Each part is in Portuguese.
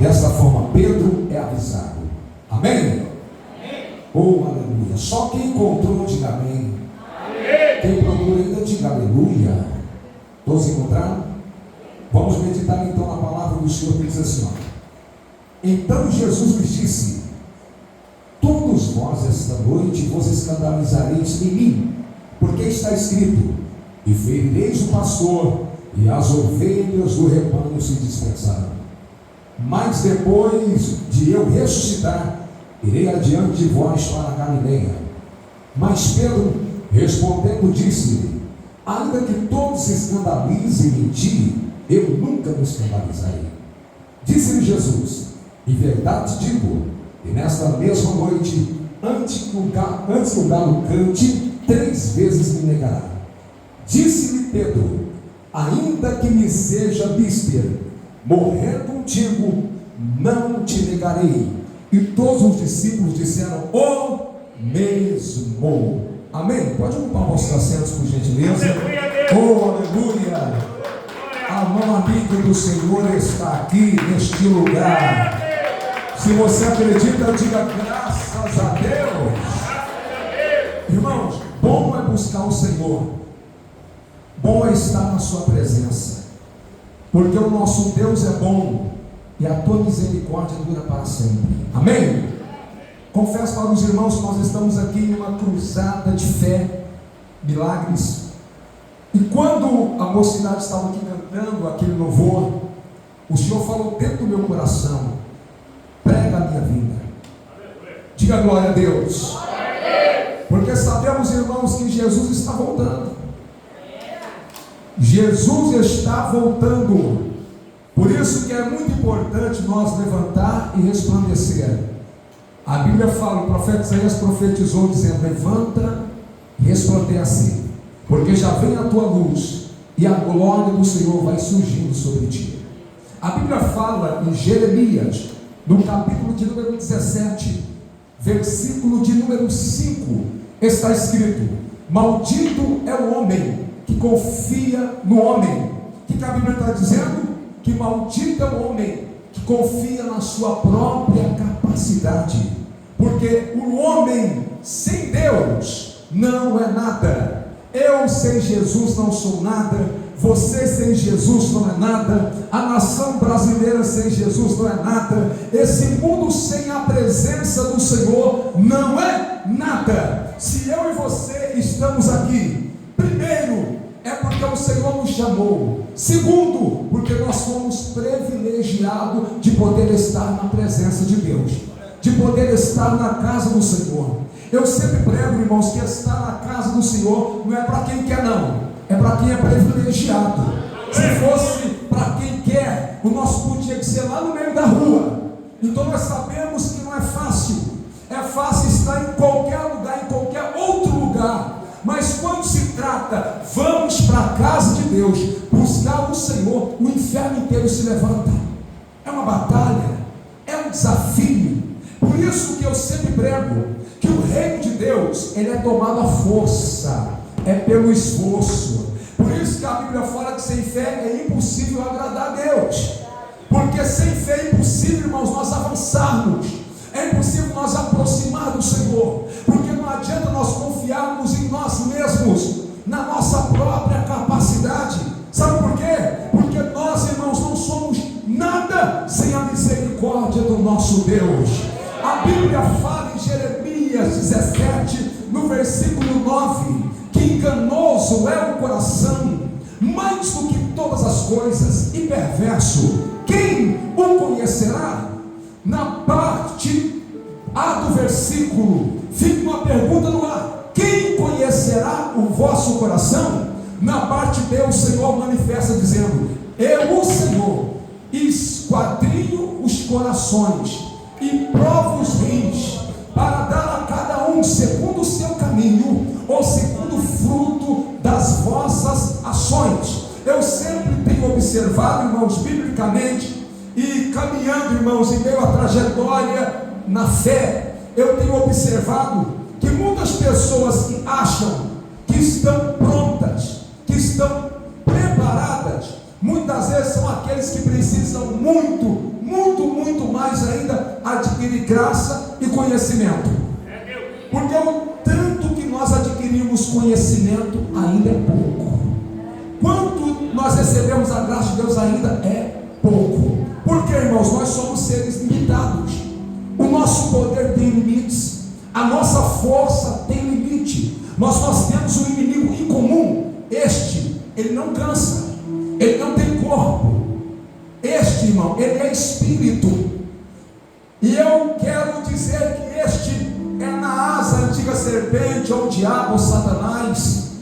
Dessa forma, Pedro é avisado. Amém? Oh, aleluia. Só quem encontrou, diga amém. Quem procura ainda, diga aleluia. Todos encontraram? Vamos meditar então na palavra do Senhor, que diz assim, ó. Então Jesus lhes disse: todos vós esta noite vos escandalizareis em mim, porque está escrito: e ferireis o pastor, e as ovelhas do rebanho se dispersarão. Mas depois de eu ressuscitar, irei adiante de vós para a Galileia. Mas Pedro, respondendo, disse-lhe: ainda que todos se escandalizem em ti, eu nunca me escandalizarei. Disse-lhe Jesus: em verdade digo, e nesta mesma noite, antes que o galo cante, 3 vezes me negará. Disse-lhe Pedro: ainda que me seja mister morrer contigo, não te negarei. E todos os discípulos disseram o mesmo. Amém? Pode ocupar os vossos assentos, por gentileza. Oh, aleluia! A mão amiga do Senhor está aqui neste lugar. Se você acredita, diga graças a Deus. Irmãos, bom é buscar o Senhor, bom é estar na sua presença, porque o nosso Deus é bom e a tua misericórdia dura para sempre. Amém? Confesso para os irmãos que nós estamos aqui em uma cruzada de fé, milagres. E quando a mocidade estava aqui cantando aquele louvor, o Senhor falou dentro do meu coração: prega a minha vida. Diga glória a Deus. Porque sabemos, irmãos, que Jesus está voltando. Jesus está voltando. Por isso que é muito importante nós levantar e resplandecer. A Bíblia fala, o profeta Isaías profetizou dizendo: levanta e resplandece, porque já vem a tua luz e a glória do Senhor vai surgindo sobre ti. A Bíblia fala em Jeremias, no capítulo de número 17, versículo de número 5, está escrito: maldito é o homem que confia no homem. O que a Bíblia está dizendo? Que maldito é o homem que confia na sua própria capacidade, porque o homem sem Deus não é nada. Eu sem Jesus não sou nada, você sem Jesus não é nada, a nação brasileira sem Jesus não é nada, esse mundo sem a presença do Senhor não é nada. Se eu e você estamos aqui, primeiro, é porque o Senhor nos chamou. Segundo, porque nós fomos privilegiados de poder estar na presença de Deus, de poder estar na casa do Senhor. Eu sempre prego, irmãos, que estar na casa do Senhor não é para quem quer, não, é para quem é privilegiado. Se fosse para quem quer, o nosso culto tinha que ser lá no meio da rua. Então nós sabemos que não é fácil. É fácil estar em qualquer lugar, em qualquer outro lugar. Mas quando se trata, vamos para a casa de Deus, buscar o Senhor, o inferno inteiro se levanta. É uma batalha, é um desafio. Por isso que eu sempre prego que o reino de Deus, ele é tomado à força, é pelo esforço. Por isso que a Bíblia fala que sem fé é impossível agradar a Deus. Porque sem fé é impossível, irmãos, nós avançarmos. É impossível nós aproximar do Senhor, porque não adianta nós confiarmos em nós mesmos, na nossa própria capacidade. Sabe por quê? Porque nós, irmãos, não somos nada sem a misericórdia do nosso Deus. A Bíblia fala em Jeremias 17, no versículo 9, que enganoso é o coração, mais do que todas as coisas, e perverso, quem o conhecerá? Na parte A do versículo, fica uma pergunta no ar: quem conhecerá o vosso coração? Na parte B, o Senhor manifesta dizendo: eu, o Senhor, esquadrinho os corações e provo os rins, para dar a cada um segundo o seu caminho, ou segundo o fruto das vossas ações. Eu sempre tenho observado, irmãos, biblicamente, e caminhando, irmãos, em meio à trajetória na fé, eu tenho observado que muitas pessoas que acham que estão prontas, que estão preparadas, muitas vezes são aqueles que precisam muito adquire graça e conhecimento. Porque o tanto que nós adquirimos conhecimento ainda é pouco. Quanto nós recebemos a graça de Deus ainda é pouco. Porque, irmãos, nós somos seres limitados. O nosso poder tem limites. A nossa força tem limite. Nós temos um inimigo em comum. Ele não cansa. Ele não tem corpo. Irmão, ele é espírito. E eu quero dizer que este é na asa antiga serpente, ou o diabo, ou Satanás.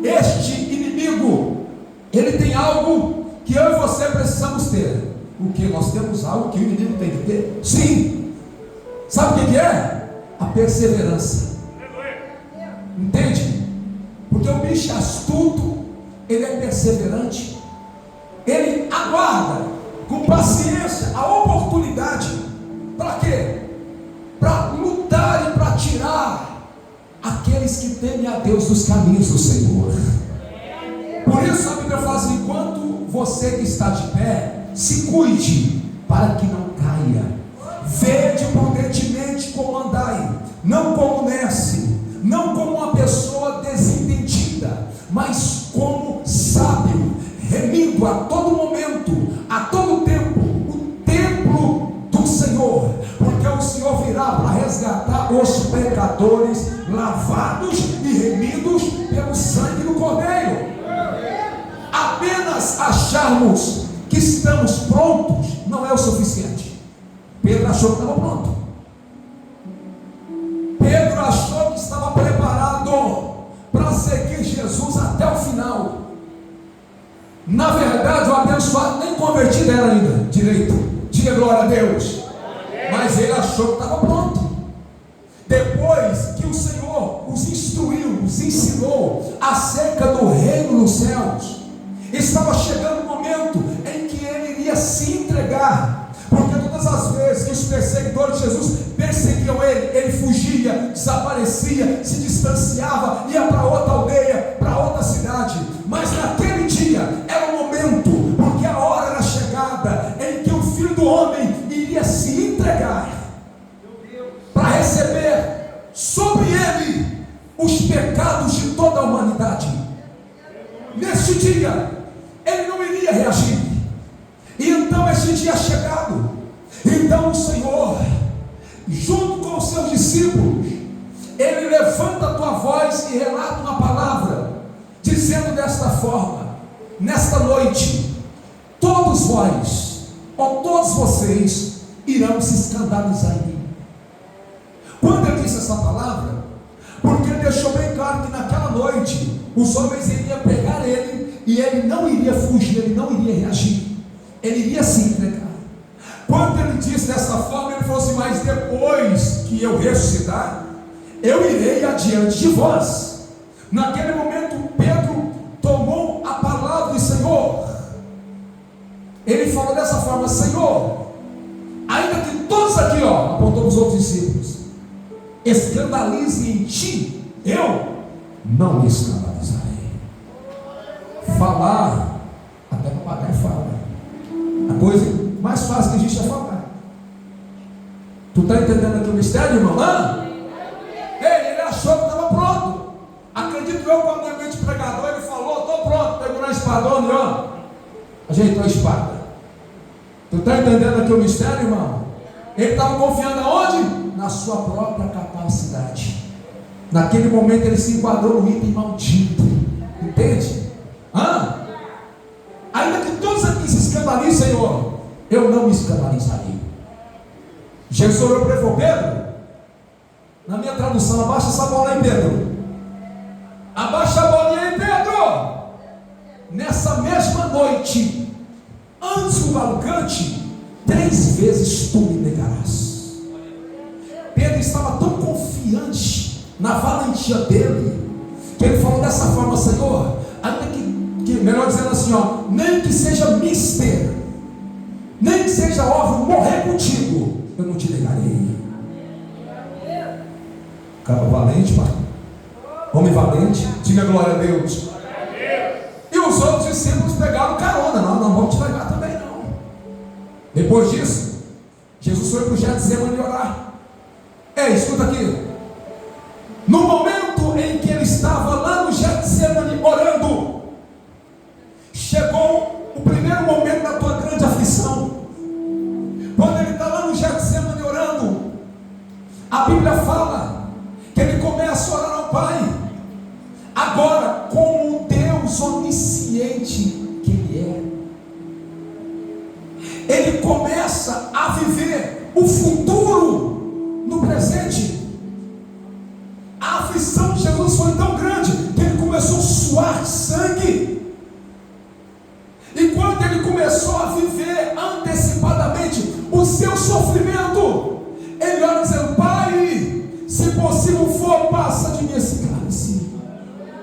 Este inimigo, ele tem algo que eu e você precisamos ter. O que? Nós temos algo que o inimigo tem que ter? Sim. Sabe o que é? A perseverança. Entende? Porque o bicho é astuto, ele é perseverante, ele aguarda com paciência a oportunidade. Para quê? Para lutar e para tirar aqueles que temem a Deus dos caminhos do Senhor. Por isso a Bíblia fala assim: enquanto você que está de pé, se cuide para que não caia. Vede prudentemente como andai, não como nece, não como uma pessoa desentendida, mas como sábio, remindo a todo momento, a todo tempo, o templo do Senhor, porque o Senhor virá para resgatar os pecadores, lavados e remidos pelo sangue do Cordeiro. Apenas acharmos que estamos prontos não é o suficiente. Pedro achou que estava pronto. Pedro achou que estava preparado para seguir Jesus até o final. Na verdade, o abençoado nem convertido era ainda direito. Diga glória a Deus. Mas ele achou que estava pronto. Depois que o Senhor os instruiu, os ensinou acerca do reino dos céus, estava chegando o momento em que ele iria se entregar. Porque todas as vezes que os perseguidores de Jesus perseguiam ele fugia, desaparecia, se distanciava, ia para outra aldeia, para outra cidade. Mas naquele dia era o momento, porque a hora era chegada em que o Filho do Homem iria se entregar para receber sobre ele os pecados de toda a humanidade. Neste dia ele não iria reagir. E então esse dia é chegado. Então o Senhor, junto com os seus discípulos, ele levanta a tua voz e relata uma palavra, dizendo desta forma: nesta noite, todos vós, ou todos vocês, irão se escandalizar em mim. Quando ele disse essa palavra, porque ele deixou bem claro que naquela noite os homens iriam pegar ele, e ele não iria fugir, ele não iria reagir, ele iria se entregar. Quando ele disse dessa forma, ele falou assim: mas depois que eu ressuscitar, eu irei adiante de vós. Naquele momento Pedro tomou a palavra do Senhor. Ele falou dessa forma: Senhor, ainda que todos aqui, apontou para os outros discípulos, escandalizem em ti, eu não me escandalizarei. Falar, até papagaio fala. A coisa mais fácil que existe é falar. Tu está entendendo aqui o mistério, irmão? Ele achou que estava pronto. Acredito eu, quando eu de pregador, ele falou: estou pronto. Pegou na espadona e ajeitou a espada. Tu está entendendo aqui o mistério, irmão? Ele estava confiando aonde? Na sua própria capacidade. Naquele momento ele se enquadrou no item maldito. Entende? Ainda que todos aqui se escandalizem, Senhor, eu não me escandalizarei. Jesus olhou para ele e falou: Pedro, na minha tradução, abaixa essa bola aí, Pedro. Abaixa a bolinha aí, Pedro. Nessa mesma noite, antes do galo cante, 3 vezes tu me negarás. Pedro estava tão confiante na valentia dele, que ele falou dessa forma: Senhor, ainda que melhor dizendo assim, nem que seja mister, nem que seja óbvio morrer contigo, eu não te negarei. Cara valente, pai. Homem valente, diga glória a Deus. E os outros discípulos pegaram carona: não vamos te negar também não. Depois disso, Jesus foi para o Getsemane orar. Escuta aqui. No momento em que ele estava lá no Getsemane orando, chegou o primeiro momento da tua grande aflição. Quando ele está lá no Getsemane orando, a Bíblia fala que ele começa a orar ao Pai. Agora, como o Deus onisciente que ele é, ele começa a viver o futuro no presente. A aflição de Jesus foi tão grande que ele começou a suar sangue. E quando ele começou a viver antecipadamente o seu sofrimento, ele ora dizendo: Pai, se possível for, passa de mim esse cálice.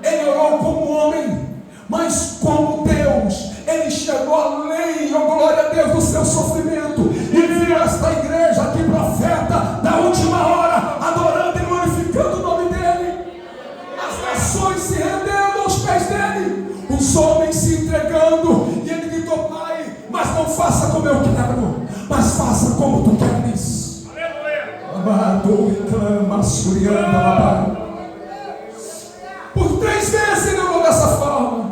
Ele orou como homem, mas como Deus. Ele chegou além, oh glória a Deus, do seu sofrimento, e viu esta igreja aqui, profeta da última hora, adorando e glorificando o nome dele, as nações se rendendo aos pés dele, os homens se entregando, e ele gritou: Pai, mas não faça como eu quero, mas faça como tu queres. Amado e clama, surianda, por 3 vezes ele orou dessa forma.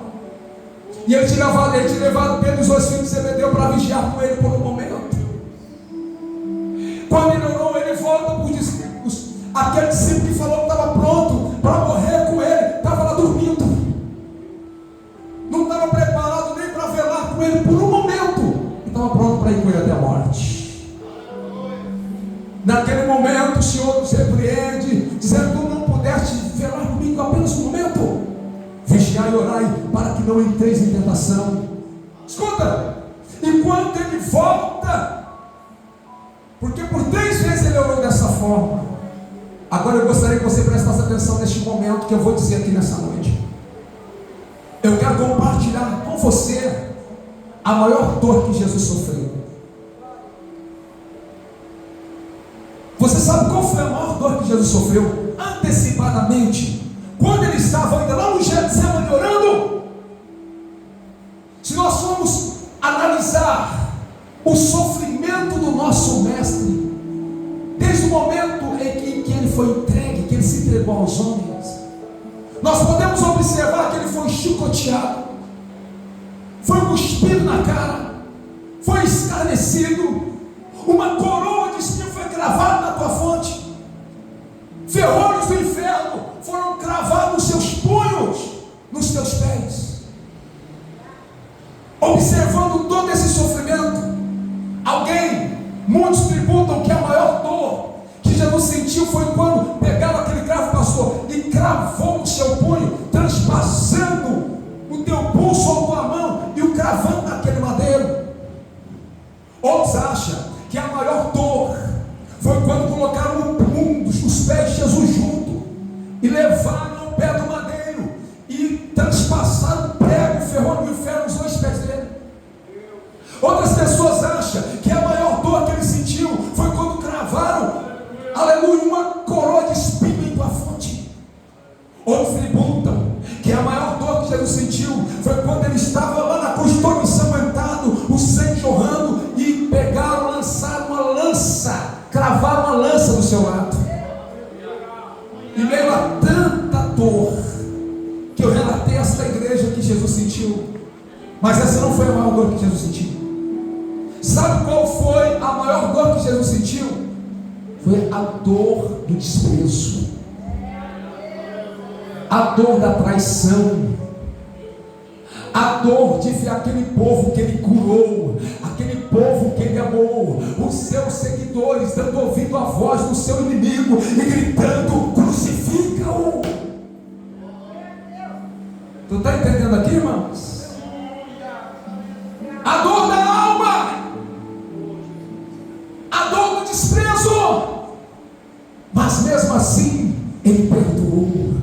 E ele tinha levado Pedro e os 2 filhos de Zebedeu para vigiar com ele por um momento. Quando ele orou, ele volta para os discípulos. Aquele discípulo que falou que estava pronto para morrer com ele, estava lá dormindo. Não estava preparado nem para velar com ele por um momento. E estava pronto para ir com ele até a morte. Naquele momento o Senhor nos repreende, dizendo: Tu não pudeste velar comigo apenas um momento. Vigiai e orai para que não entreis em tentação. Escuta, enquanto ele volta, porque por 3 vezes ele orou dessa forma. Agora eu gostaria que você prestasse atenção neste momento que eu vou dizer aqui nessa noite. Eu quero compartilhar com você a maior dor que Jesus sofreu. Você sabe qual foi a maior dor que Jesus sofreu? Antecipadamente, quando ele estava ainda lá no Getsemane orando. Se nós formos analisar o sofrimento do nosso mestre, desde o momento em que ele foi entregue, que ele se entregou aos homens, nós podemos observar que ele foi chicoteado, foi cuspido na cara, foi escarnecido, uma coroa de espinho foi cravada na tua fronte, ferrolhos do inferno foram cravados nos seus punhos, nos teus pés. Observando todo esse sofrimento, muitos tributam que a maior dor que Jesus sentiu foi quando pegaram aquele cravo, pastor, e cravou no seu punho, transpassando o teu pulso ou tua mão e o cravando naquele madeiro. Outros acham que a maior dor foi quando colocaram os pés de Jesus junto e levaram o pé do madeiro e transpassaram o prego, o ferrolho e o ferro nos 2 pés dele. Outras pessoas acham que a maior dor que ele sentiu foi quando cravaram, aleluia, uma coroa de espinho em tua fronte. Outros tributam que a maior dor que Jesus sentiu foi quando ele estava lá na cruz, todo ensanguentado, o sangue jorrando, e pegaram, lançaram uma lança, cravaram uma lança no seu lado. E meio a tanta dor que eu relatei a esta igreja que Jesus sentiu, mas essa não foi a maior dor que Jesus sentiu. Sabe qual foi a maior dor que Jesus sentiu? Foi a dor do desprezo, a dor da traição, a dor de ver aquele povo que ele curou, aquele povo que ele amou, os seus seguidores dando ouvido à voz do seu inimigo e gritando: crucifica-o. Tu está entendendo aqui, irmãos? A dor da alma, a dor do desprezo, mas mesmo assim ele perdoou.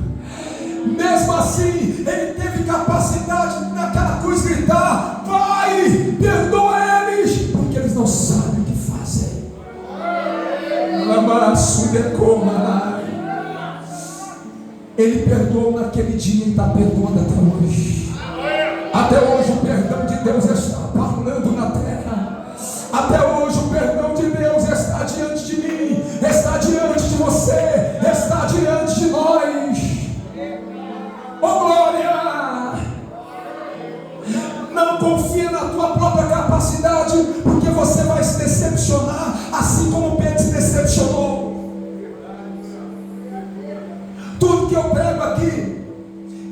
Mesmo assim ele teve capacidade de naquela cruz gritar: Pai, perdoa eles, porque eles não sabem o que fazem. Ele perdoou naquele dia e está perdoando até hoje. Até hoje o perdão de Deus está falando na terra. Até hoje o perdão de Deus está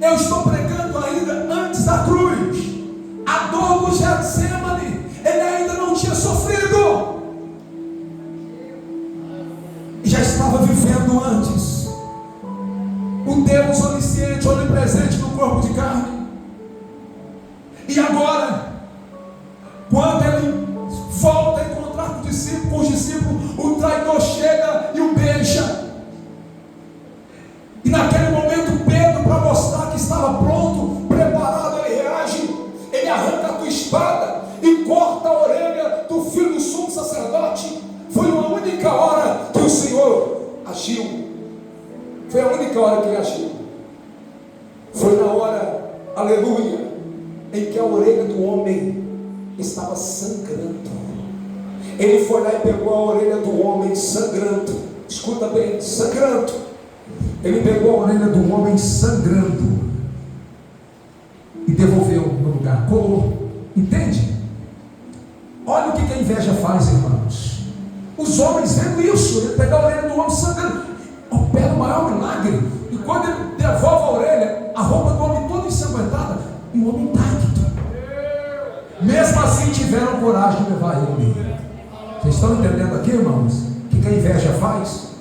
Eu estou pregando ainda antes da cruz. A dor do Getsemane, ele ainda não tinha sofrido, já estava vivendo antes. O Deus onisciente, onipresente no corpo de carne. E agora, quando ele volta a encontrar com os discípulos, o traidor chega e o beija. E naquele momento Pedro, para mostrar que estava pronto, preparado, ele reage. Ele arranca a tua espada e corta a orelha do filho do sumo sacerdote. Foi uma única hora que o Senhor agiu. Foi a única hora que ele agiu. Foi na hora, aleluia, em que a orelha do homem estava sangrando. Ele foi lá e pegou a orelha do homem sangrando. Escuta bem, sangrando. Ele pegou a orelha do homem sangrando e devolveu no lugar, colou. Entende? Olha o que a inveja faz, irmãos. Os homens vendo isso, ele pega a orelha do homem sangrando, opera o maior milagre. E quando ele devolve a orelha, a roupa do homem toda ensanguentada, e o homem intacto. Mesmo assim tiveram coragem de levar ele. Vocês estão entendendo aqui, irmãos? O que a inveja faz?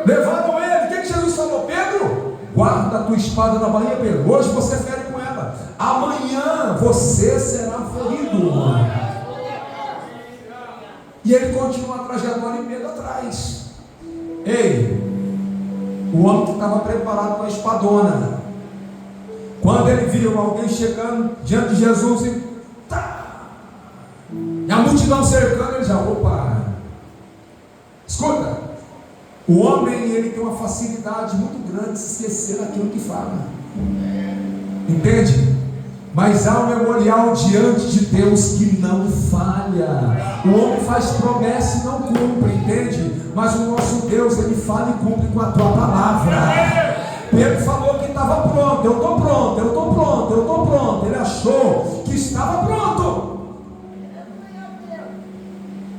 Levaram ele. O que Jesus falou? Pedro, guarda a tua espada na bainha, Pedro. Hoje você fere com ela, amanhã você será ferido. E ele continua a trajetória e Pedro atrás. Ei, o homem que estava preparado com a espadona, quando ele viu alguém chegando diante de Jesus e a multidão cercando, ele já, opa. Escuta, o homem, ele tem uma facilidade muito grande de se esquecer daquilo que fala. Entende? Mas há um memorial diante de Deus que não falha. O homem faz promessa e não cumpre, entende? Mas o nosso Deus, ele fala e cumpre com a tua palavra. Pedro falou que estava pronto. Eu estou pronto, eu estou pronto, eu estou pronto. Ele achou que estava pronto.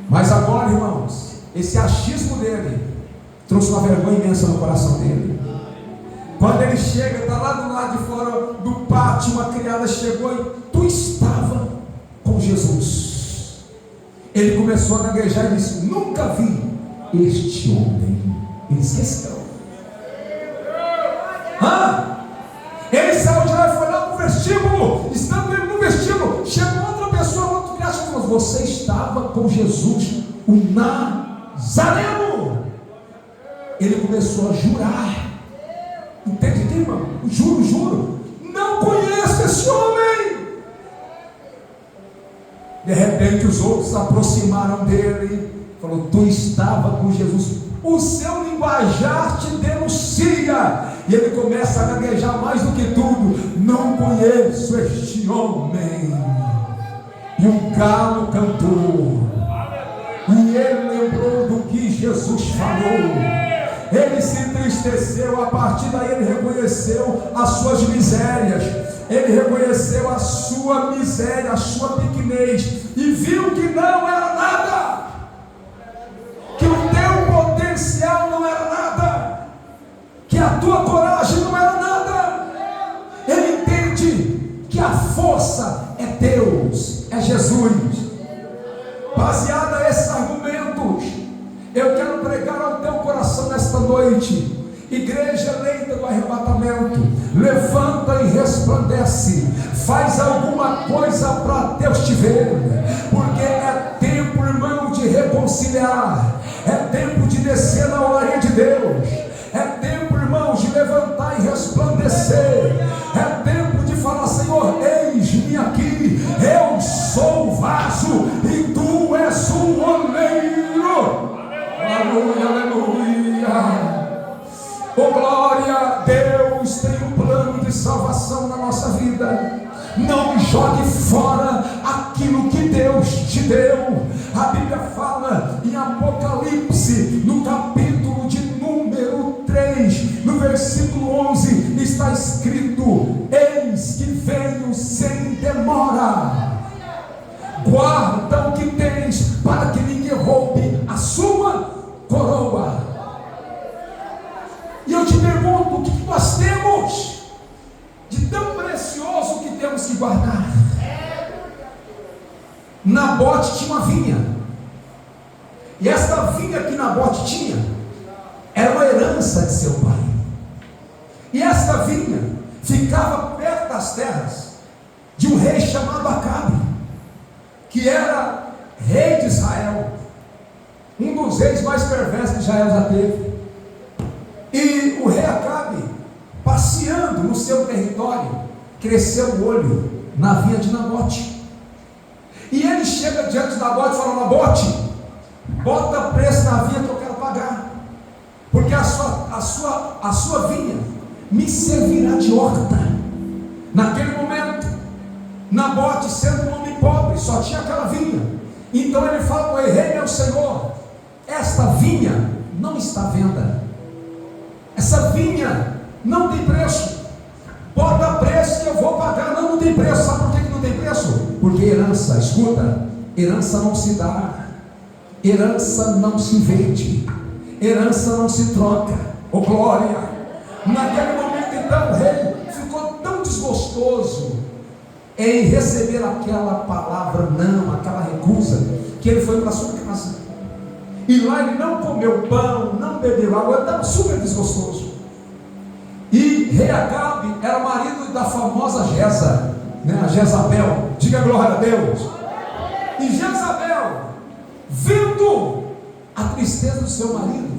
Mas agora, irmãos, esse achismo dele trouxe uma vergonha imensa no coração dele. Quando ele chega, está lá do lado de fora do pátio, uma criada chegou e tu estava com Jesus. Ele começou a gaguejar e disse: nunca vi este homem. Ele esqueceu. Ele saiu de lá e foi lá no vestíbulo. Estando ele no vestíbulo, chegou outra pessoa, outro criado, e falou: você estava com Jesus, o Nazareno. Ele começou a jurar. Entende, irmão? Juro, não conheço esse homem. De repente os outros se aproximaram dele, falou: tu estava com Jesus. O seu linguajar te denuncia. E ele começa a gaguejar mais do que tudo: não conheço este homem. E um galo cantou, e ele lembrou do que Jesus falou. Ele se entristeceu. A partir daí ele reconheceu as suas misérias, ele reconheceu a sua miséria, a sua pequenez, e viu que não era nada, que o teu potencial não era nada, que a tua coragem não era nada. Ele entende que a força é Deus, é Jesus. Baseado nesses argumentos, eu quero pregar ao teu coração nesta noite: igreja eleita do arrebatamento, levanta e resplandece, faz alguma coisa para Deus te ver, porque é tempo, irmão, de reconciliar, é tempo de descer na oraria de Deus, é tempo, irmão, de levantar e resplandecer, é tempo de falar: Senhor, eis-me aqui, eu sou o vaso e tu és o oleiro. Aleluia, aleluia. Oh glória, Deus tem um plano de salvação na nossa vida. Não jogue fora aquilo que Deus te deu. A Bíblia fala em Apocalipse, no capítulo de número 3, no versículo 11, está escrito: eis que venho sem demora. Guarda o que tens, para que ninguém roube a sua coroa. E eu te pergunto: o que nós temos? Nabote tinha uma vinha, e esta vinha que Nabote tinha era uma herança de seu pai, e esta vinha ficava perto das terras de um rei chamado Acabe, que era rei de Israel, um dos reis mais perversos que Israel já teve. E o rei Acabe, passeando no seu território, cresceu o olho na vinha de Nabote, e ele chega diante de Nabote e fala: Nabote, bota preço na vinha que eu quero pagar, porque a sua vinha me servirá de horta. Naquele momento, Nabote, sendo um homem pobre, só tinha aquela vinha. Então ele fala para o rei: meu senhor, esta vinha não está à venda, essa vinha não tem preço, bota preço que eu vou pagar. Não tem preço. Sabe por que não tem preço? Porque herança, escuta, herança não se dá, herança não se vende, herança não se troca. Oh glória! Naquele momento então o rei ficou tão desgostoso em receber aquela palavra não, aquela recusa, que ele foi para sua casa, e lá ele não comeu pão, não bebeu água, ele estava super desgostoso. E rei Acabe era marido da famosa Jeza, a Jezabel, diga glória a Deus. E Jezabel, vendo a tristeza do seu marido,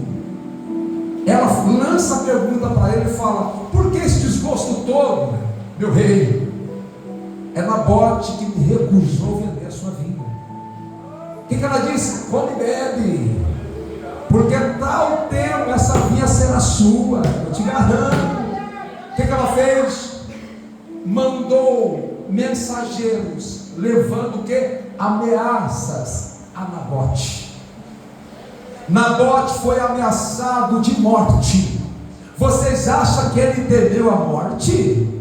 ela lança a pergunta para ele e fala: por que esse desgosto todo, meu rei? É Nabote que me recusou vender a sua vinha. O que ela disse? Come e bebe, porque tal tempo essa vinha será sua, eu te garanto. O que ela fez? Mandou mensageiros levando o que? Ameaças a Nabote. Nabote foi ameaçado de morte. Vocês acham que ele temeu a morte?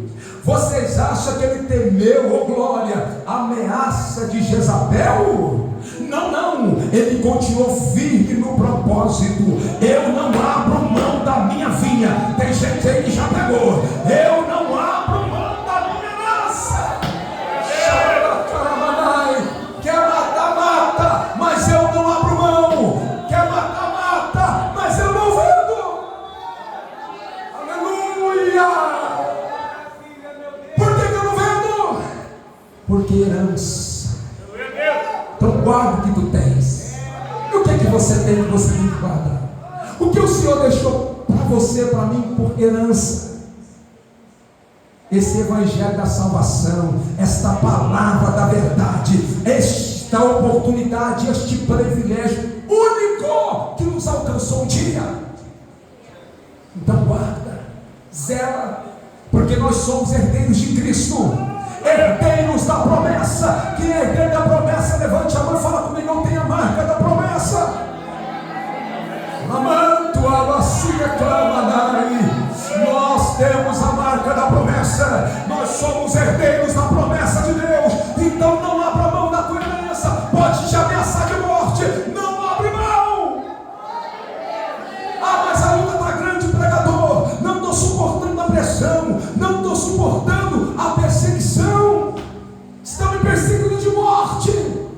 Vocês acham que ele temeu, oh glória, a ameaça de Jezabel? Não, ele continuou firme no propósito. Eu não abro mão da minha vinha. Tem gente aí que já pegou. Eu não abro mão da minha herança. Quer matar, mata, mas eu não abro mão. Quer matar, mata, mas eu não vendo. Aleluia. Por que eu não vendo? Porque herança. Então guarda o que tu tens. E o que é que você tem que você tem que guardar? O que o Senhor deixou para você, para mim, por herança? Esse evangelho da salvação, esta palavra da verdade, esta oportunidade, este privilégio único que nos alcançou um dia. Então guarda, zela, porque nós somos herdeiros de Cristo, herdeiros da promessa. Quem é herdeiro da promessa, levante a mão e fala comigo: não tem a marca da promessa. Lamanto a vacina clamanai. Nós temos a marca da promessa. Nós somos herdeiros da promessa de Deus. Então não abra mão da tua herança. Pode te ameaçar de morte, não abre mão. Mas a luta está grande, pregador. Não estou suportando a pressão, não estou suportando a perseguição. Estão me perseguindo de morte.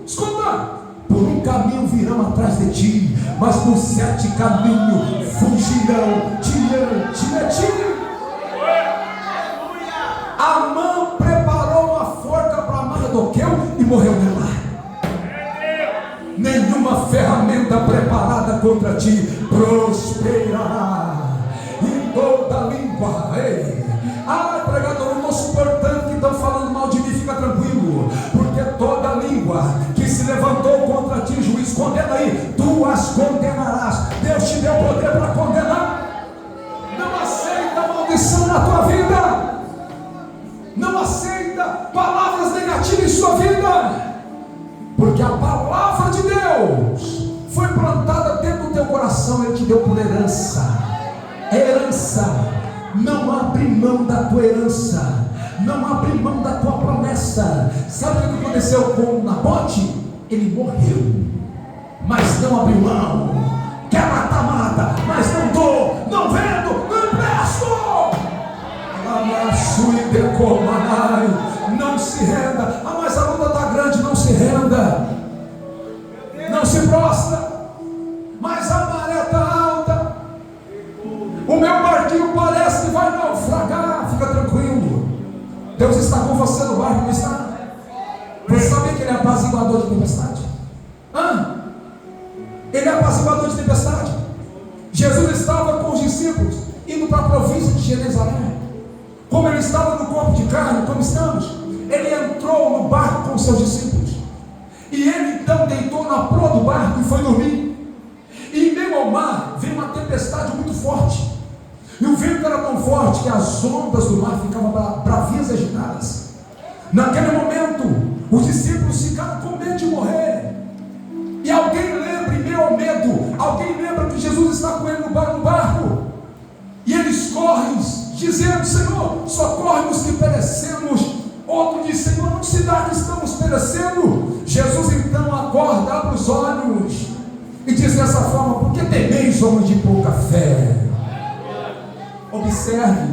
Escuta: por um caminho virão atrás de ti, mas por 7 caminhos fugirão diante de ti. Amã preparou uma forca para Mardoqueu e morreu nela. Nenhuma ferramenta preparada contra ti prosperará. Em toda língua, pregador, eu não estou suportando que estão falando mal de mim. Fica tranquilo, porque toda língua que se levantou contra ti, juiz, condena aí, tu as condenarás. Deus te deu poder para condenar. Não aceita maldição na tua vida, não aceita palavras negativas em sua vida, porque a palavra de Deus foi plantada dentro do teu coração. Ele te deu por herança. Herança. Não abre mão da tua herança, não abre mão da tua promessa. Sabe o que aconteceu com Nabote? Ele morreu, mas não abriu mão. Quer matar, mata, mas não dou, não vendo, não empresto. Não se renda. Mas a luta está grande, não se renda. prostra, mas a maré está alta, o meu barquinho parece que vai naufragar. Fica tranquilo, Deus está com você no barco, não está? Você sabia que Ele é apaziguador de tempestade? Ele é apaziguador de tempestade. Jesus estava com os discípulos indo para a província de Genezaré. Como Ele estava no corpo de carne, como estamos, Ele entrou no barco com os seus discípulos, e Ele então deitou na proa do barco e foi dormir. E em meio ao mar veio uma tempestade muito forte, e o vento era tão forte que as ondas do mar ficavam bravias e agitadas. Naquele momento os discípulos ficaram com medo de morrer. E alguém lembra, em meio ao medo, alguém lembra que Jesus está com ele no barco, e eles correm dizendo: Senhor, socorre-nos que perecemos. Outro diz: Senhor, não se dá que estamos perecendo. Jesus então acorda, abre os olhos e diz dessa forma: por que temeis, homens de pouca fé? Observe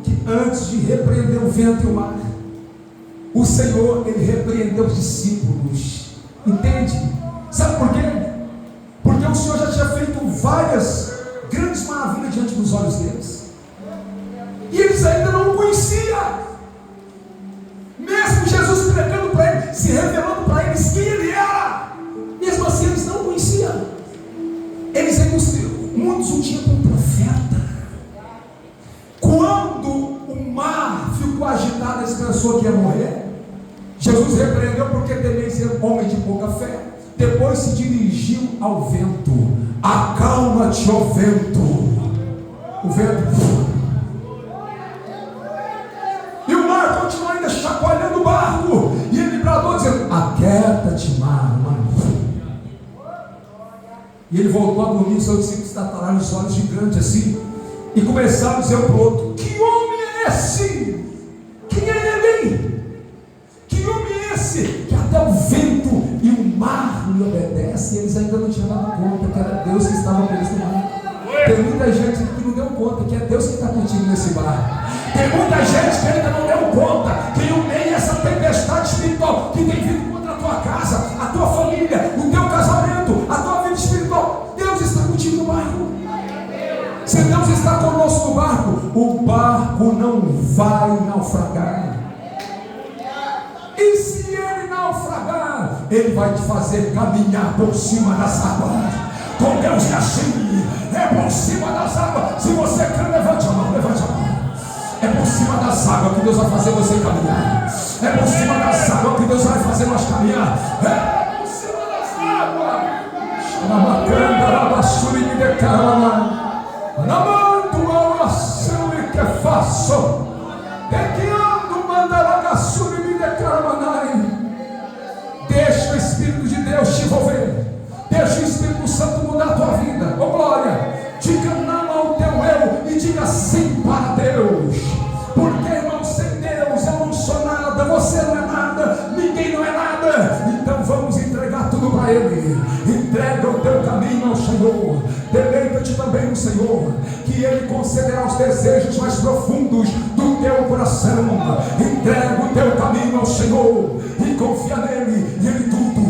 que antes de repreender o vento e o mar, o Senhor, Ele repreendeu os discípulos. Entende? Sabe por quê? Porque o Senhor já tinha feito várias grandes maravilhas diante dos olhos deles, e eles ainda não o conheciam. Mesmo Jesus pregando para eles, se revelando para eles quem Ele era, mesmo assim eles não o conheciam. Eles ainda, muitos o tinham como profeta. Quando o mar ficou agitado, eles pensou que ia morrer. Jesus repreendeu: porque temeis ser homem de pouca fé. Depois se dirigiu ao vento: acalma-te, ó vento. O vento, e o mar continuou ainda chacoalhando o barco, e ele bradou dizendo: aquieta-te, mar. E ele voltou a dormir. Seus discípulos estataram os olhos gigantes assim, e começaram a dizer um para o outro: que homem é esse? Quem é ele? Que homem é esse que até o vento e o mar lhe obedecem? E eles ainda não tinham dado conta que era Deus que estava com eles no mar. Tem muita gente que não deu conta que é Deus que está contigo nesse bar. Tem muita gente que ainda não deu conta que no meio dessa tempestade espiritual que tem vindo contra a tua casa, a tua família, o teu casamento, a tua vida espiritual, Deus está contigo no barco. Se Deus está conosco no barco, o barco não vai naufragar. E se ele naufragar, ele vai te fazer caminhar por cima das águas. Com Deus é assim, é por cima das águas. Se você quer, levante a mão, levante a mão. É por cima das águas que Deus vai fazer você caminhar. É por cima das águas que Deus vai fazer nós caminhar. É por cima das águas. Namando a oração e que faço. Tequiando mandaragaçuri me decaramanai. Deixa o Espírito de Deus te envolver. Deixa o Espírito Santo mudar a tua vida. Oh glória. Diga não ao teu eu e diga sim para Deus. Porque, irmão, sem Deus eu não sou nada, você não é nada, ninguém não é nada. Então vamos entregar tudo para Ele. Entrega o teu caminho ao Senhor. Deleita-te também no Senhor, que Ele concederá os desejos mais profundos do teu coração. Entrega o teu caminho ao Senhor e confia nele, e Ele tudo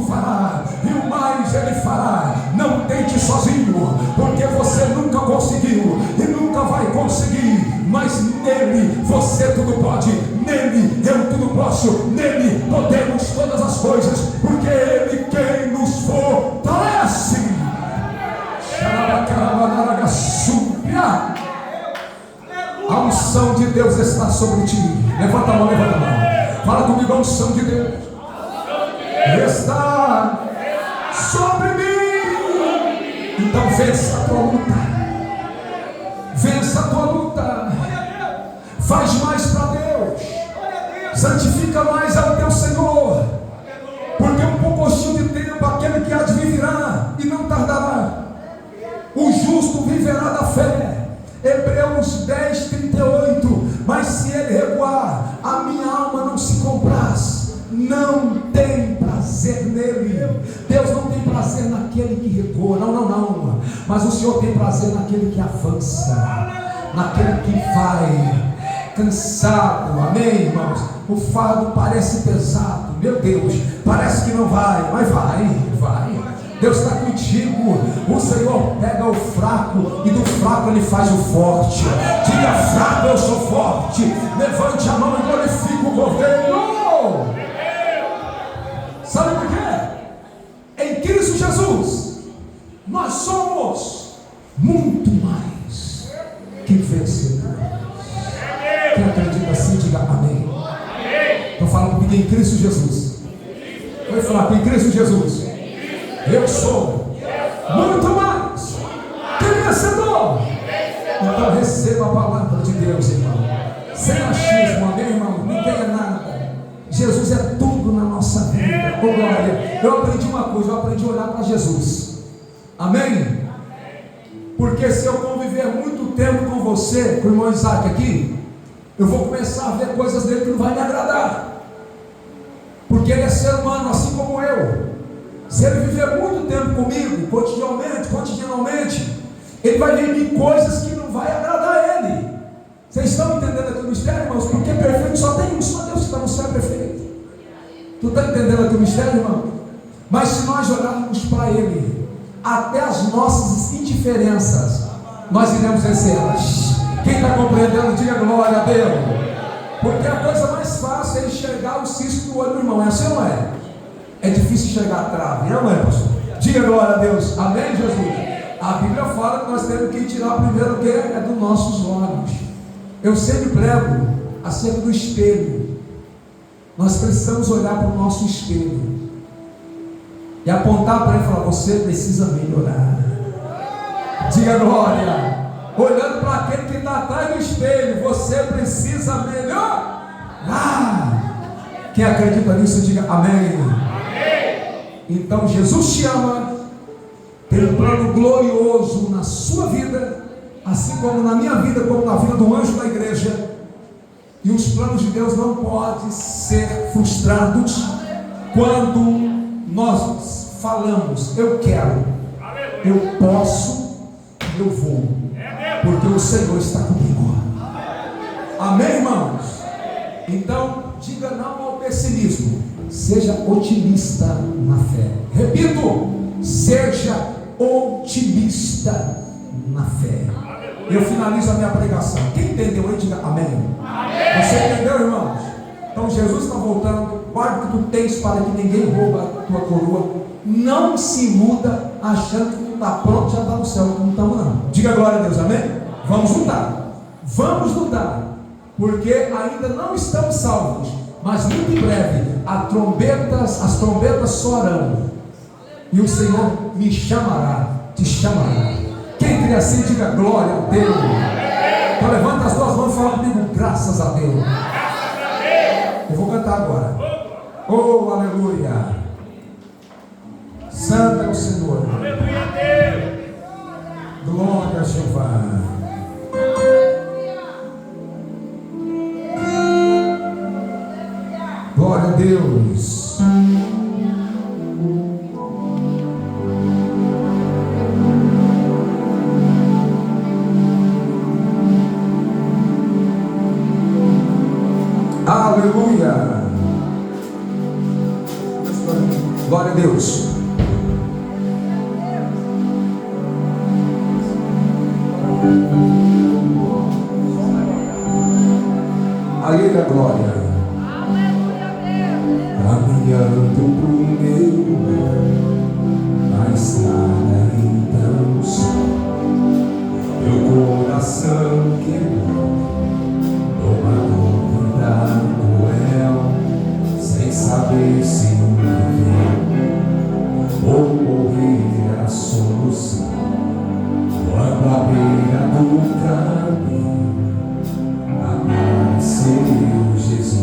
fará, e o mais Ele fará. Não tente sozinho, porque você nunca conseguiu e nunca vai conseguir, mas nele você tudo pode, nele eu tudo posso, nele podemos todas as coisas, porque Ele quem nos fortalece. A unção de Deus está sobre ti. Levanta a mão, levanta a mão. Fala comigo: a unção de Deus está sobre mim. Então vença a tua luta. Vença a tua luta. Faz mais para Deus. Santifica mais ao teu Senhor. Porque um pouquinho de tempo aquele que há de vir virá e não tardará. O justo viverá da fé. Hebreus 10:38. Mas se ele recuar, a minha alma não se compraz, não tem prazer nele. Deus não tem prazer naquele que recua, não. Mas o Senhor tem prazer naquele que avança, naquele que vai cansado. Amém, irmãos? o fardo parece pesado, meu Deus, parece que não vai, mas vai. Deus está contigo. O Senhor pega o fraco e do fraco Ele faz o forte. Diga: fraco, eu sou forte. Levante a mão e glorifique o Cordeiro. Sabe por quê? Em Cristo Jesus nós somos muito mais que vencedores. Quem acredita assim, diga amém. Estou falando comigo, em Cristo Jesus. Vai falar: em Cristo Jesus eu sou muito mais que vencedor. Então receba a palavra de Deus, irmão, sem achismo, amém, irmão? Não tenha nada. Jesus é tudo na nossa vida. Oh, glória. Eu aprendi uma coisa, eu aprendi a olhar para Jesus. Amém? Porque se eu conviver muito tempo com você, com o irmão Isaac aqui, eu vou começar a ver coisas dele que não vai me agradar. Porque ele é ser humano assim como eu. Se ele viver muito tempo comigo, cotidianamente, ele vai ver em mim coisas que não vai agradar a ele. Vocês estão entendendo aqui o mistério, irmãos? Porque perfeito só tem um, só Deus que está no céu é perfeito. Tu está entendendo aqui o mistério, irmão? Mas se nós olharmos para ele, até as nossas indiferenças, nós iremos vencê-las. Quem está compreendendo, diga glória a Deus. Porque a coisa mais fácil é enxergar o cisco do olho do irmão, é assim ou não é? É difícil enxergar a trave, não é, pastor? Diga glória a Deus, amém, Jesus? A Bíblia fala que nós temos que tirar primeiro o que é dos nossos olhos. Eu sempre prego acerca do espelho. Nós precisamos olhar para o nosso espelho e apontar para ele e falar: você precisa melhorar. Diga glória. Olhando para aquele que está atrás do espelho, você precisa melhorar. Quem acredita nisso, diga amém. Então Jesus te ama, tem um plano glorioso na sua vida, assim como na minha vida, como na vida do anjo da igreja. E os planos de Deus não podem ser frustrados quando nós falamos: eu quero, eu posso, eu vou, porque o Senhor está comigo. Amém, irmãos? Então diga não ao pessimismo, seja otimista na fé. Repito: seja otimista na fé. Eu finalizo a minha pregação. Quem entendeu aí, diga amém. Você entendeu, irmãos? Então Jesus está voltando. Guarda o que tu tens para que ninguém rouba a tua coroa. Não se muda achando que tu está pronto, já está no céu. Não estamos, não. Diga glória a Deus, amém? Vamos lutar, porque ainda não estamos salvos, mas muito em breve as trombetas soarão, e o Senhor me chamará, te chamará. Quem crê assim, diga glória a Deus. Então levanta as duas mãos e fala comigo: graças a Deus. Eu vou cantar agora. Oh, aleluia. Santo é o Senhor. Aleluia a Deus. Glória a Jeová. Glória a Deus. Aleluia. Glória a Deus. A Ele a glória. Caminhando pro meu na estrada então só meu coração quebrou numa dúvida cruel, sem saber se viver ou morrer era a solução. Quando à beira do caminho apareceu Jesus.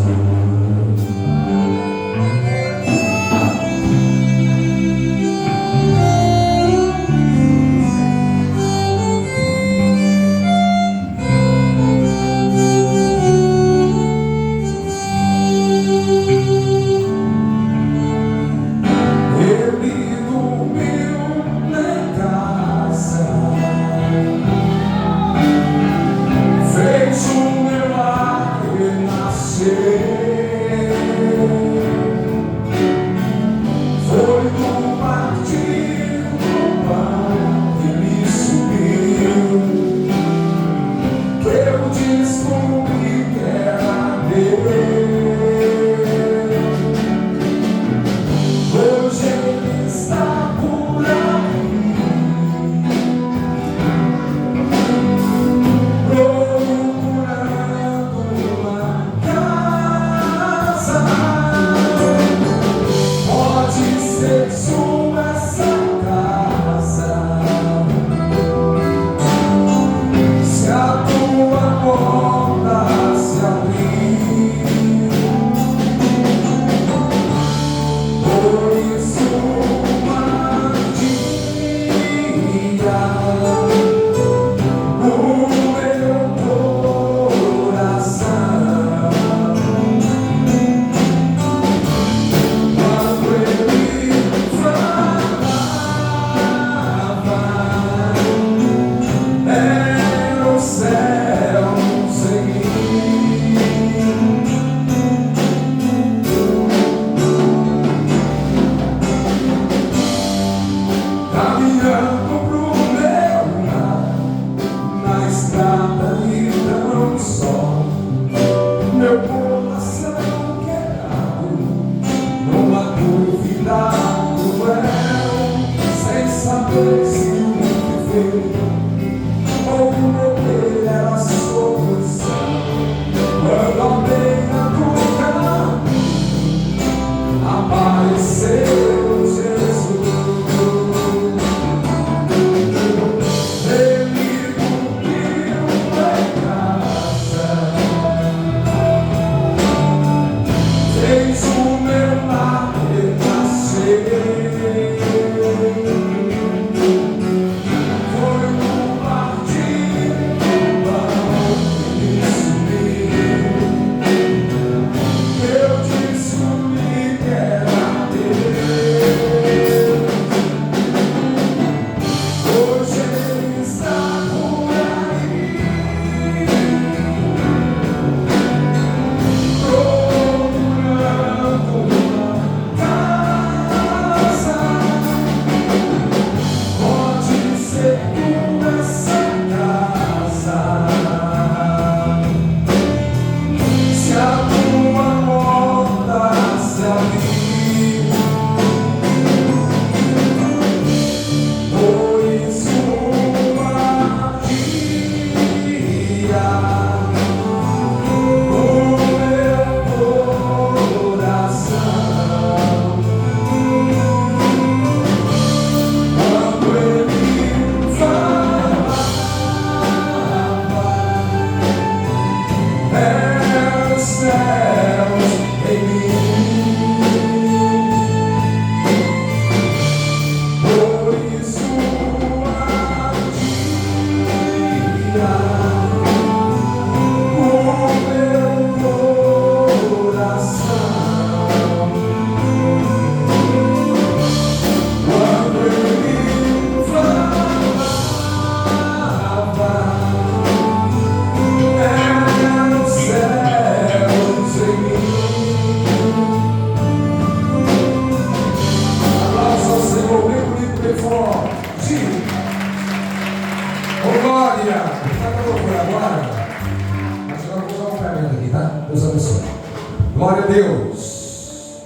Glória a Deus.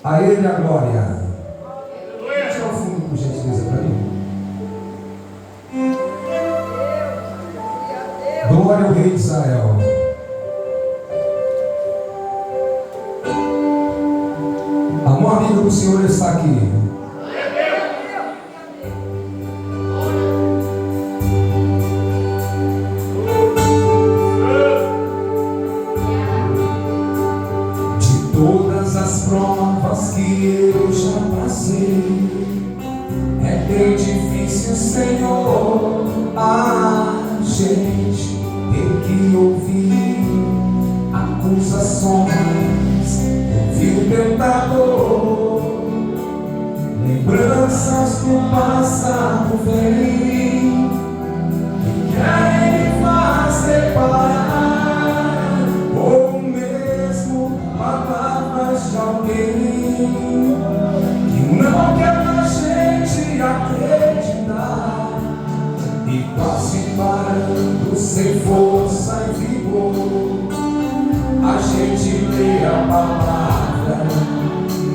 A Ele a glória. Tira o fundo, por gentileza, para mim. Glória ao Rei de Israel. A mão amiga do Senhor está aqui. Todas as provas que eu já passei, é bem difícil, Senhor, a gente ter que ouvir acusações, ouvir o tentador, lembranças do passado vem e querem fazer parar, ou mesmo palavras de alguém que não quer a gente acreditar, e quase parando sem força e vigor, a gente lê a palavra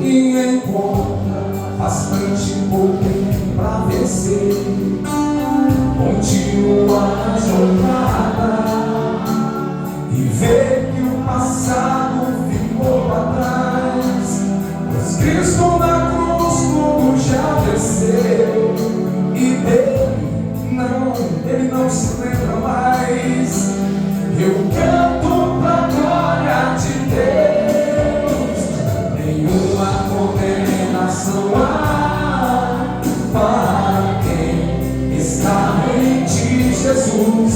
e encontra bastante poder para vencer. Continua a jornada e vê que o passado ficou para trás, pois Cristo na cruz tudo já venceu, e ele não se lembra mais. Eu canto pra glória de Deus, nenhuma condenação há para quem está em ti, Jesus,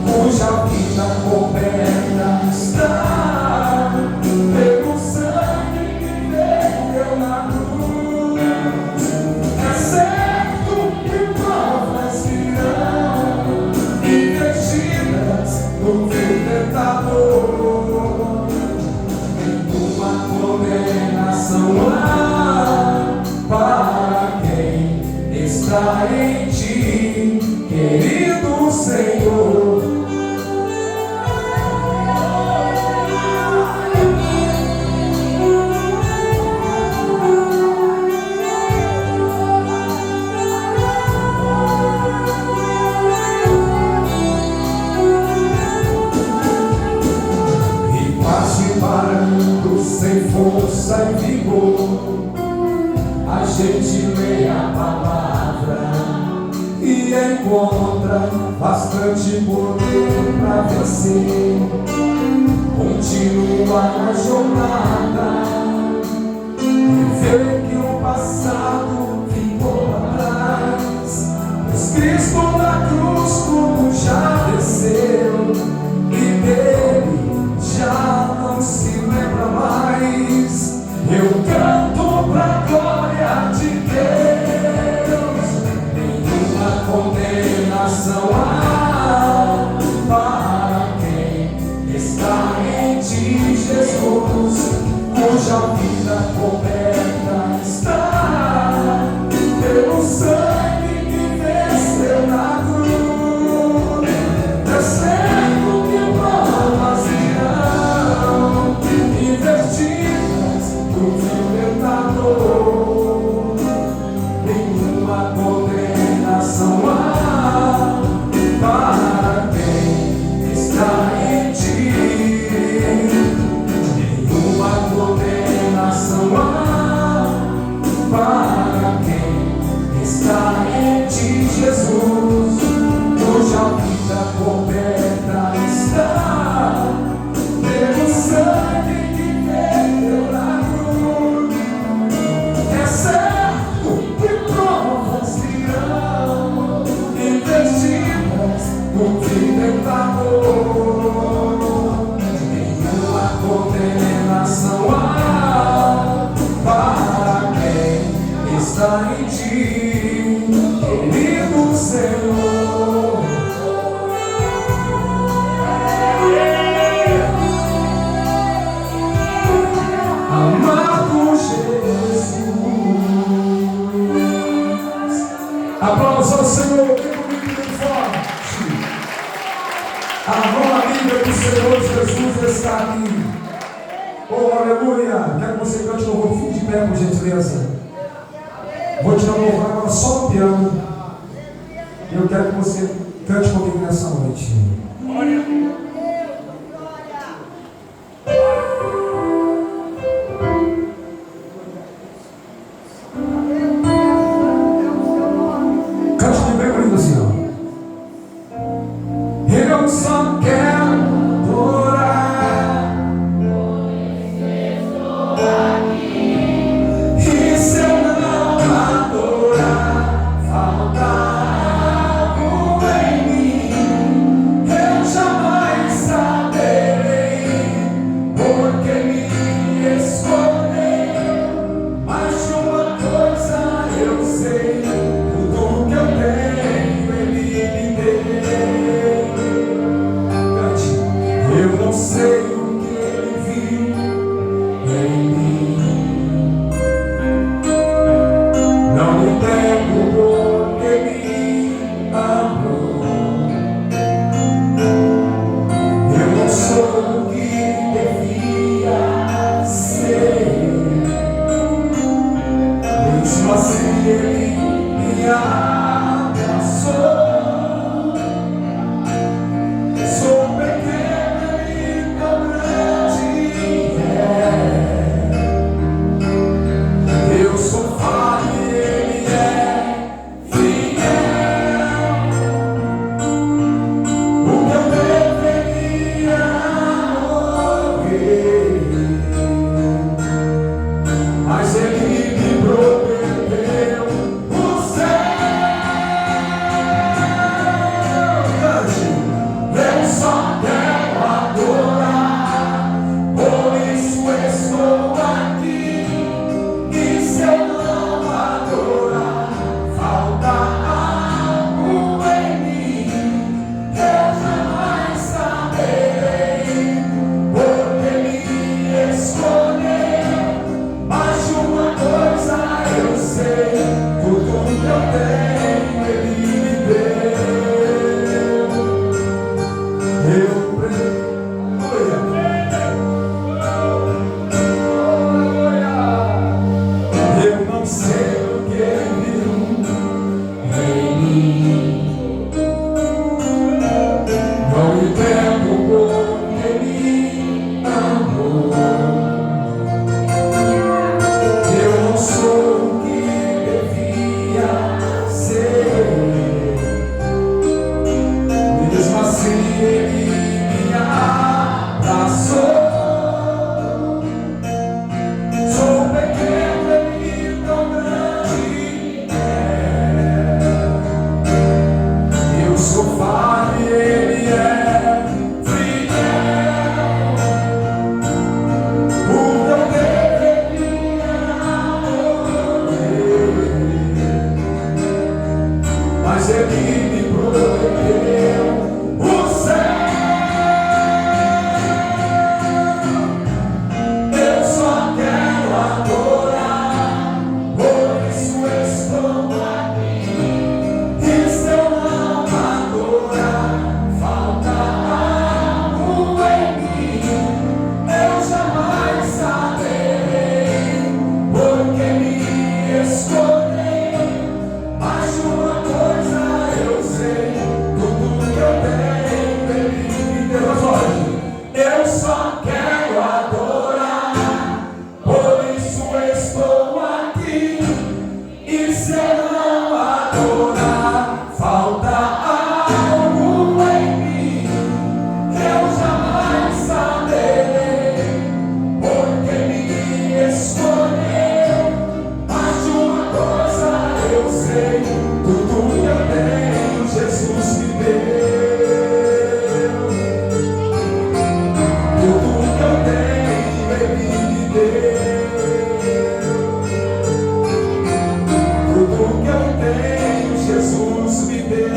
cuja vida coberta está pelo sangue que verteu na cruz. É certo que provas virão, investidas no vil tentador, nenhuma condenação há para quem está está em ti, querido Senhor. E quase parando sem força e vigor, a gente lê a palavra e encontra bastante poder para vencer. Continua na jornada e vê que o passado ficou atrás. Pois Cristo na cruz tudo já desceu e dele já não se lembra mais. Eu canto pra glória de Deus, nenhuma condenação há para quem está em ti, Jesus, cuja vida coberta está pelo sangue que venceu na cruz. É certo que provas virão invertidas do libertador, nenhuma condenação há para quem está em ti, nenhuma condenação há para quem está em ti, Jesus, cuja vida coberta está pelo sangue que veio na cruz. É certo que provas virão investidas no libertador, nenhuma condenação há para quem está em ti, querido Senhor. Amado Jesus, aplausos ao Senhor, bem bonito, bem forte. A mão amiga do Senhor Jesus está aqui. Oh, aleluia. Quero que você cante louvor, fique de pé, por gentileza. Vou te dar um louvor agora só no piano. E eu quero que você cante comigo nessa noite. Cante de bem bonito assim, ó. Eu só quero adorar. E se eu não adorar, falta algo em mim. Eu jamais saberei porque me escolheu. Mas de uma coisa eu sei, tudo que eu tenho Ele me deu. Cante. Eu não sei o que Ele viu em mim, não entendo porque me amou. Eu não sou o que devia ser, mesmo assim Ele me abraçou. Sou pequeno e tão grande é. Eu sou falho e Ele é fiel. O que eu deveria morrer, mas Ele me prometeu o céu. Cante. Eu só quero adorar, por isso estou aqui. E se eu não adorar, falta algo em mim. Eu jamais saberei porque me escolheu. Mas de uma coisa eu sei, tudo que eu tenho me prometeu o céu. Eu só quero adorar, por isso estou aqui. E se eu não adorar, falta algo em mim. Eu jamais saberei porque me escolhi. Mas de uma coisa eu sei, tudo que eu tenho Ele me deu. Eu só quero adorar, por isso estou aqui. E se eu não adorar, falta algo em mim. Eu jamais saberei porque me escolheu. Mas de uma coisa eu sei, tudo que eu tenho Jesus me deu. Tudo que eu tenho Ele me deu. Tudo que eu tenho Jesus me deu.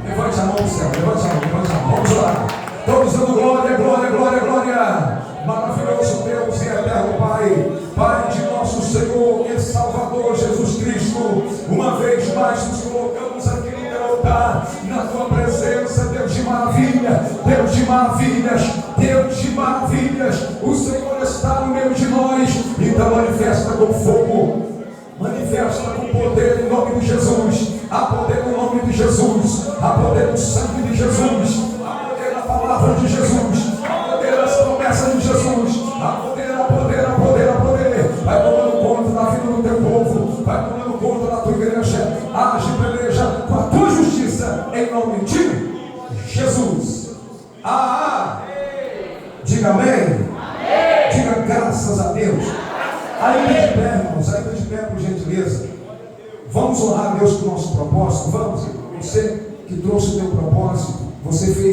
Levante a mão do céu, levante a mão, vamos lá. Todos dando glória, glória, glória, glória. Maravilhoso Deus e eterno Pai, Pai de nosso Senhor e Salvador Jesus Cristo, uma vez mais nos colocamos aqui no teu altar, na tua presença, Deus de maravilha, Deus de maravilhas, Deus de maravilhas. O Senhor está no meio de nós, então manifesta com fogo, manifesta com poder em nome de Jesus. Há poder no nome de Jesus, há poder no sangue de Jesus, há poder na palavra de Jesus, há poder nas promessas de Jesus, há poder, há poder, há poder, há poder. Vai tomando conta da vida do teu povo, vai tomando conta da tua igreja. Age e peleja com a tua justiça em nome de Jesus. Diga amém. Diga graças a Deus. Ainda de pé, irmãos, ainda de pé, por gentileza. Vamos honrar a Deus com o nosso propósito. Vamos, você que trouxe o teu propósito, você fez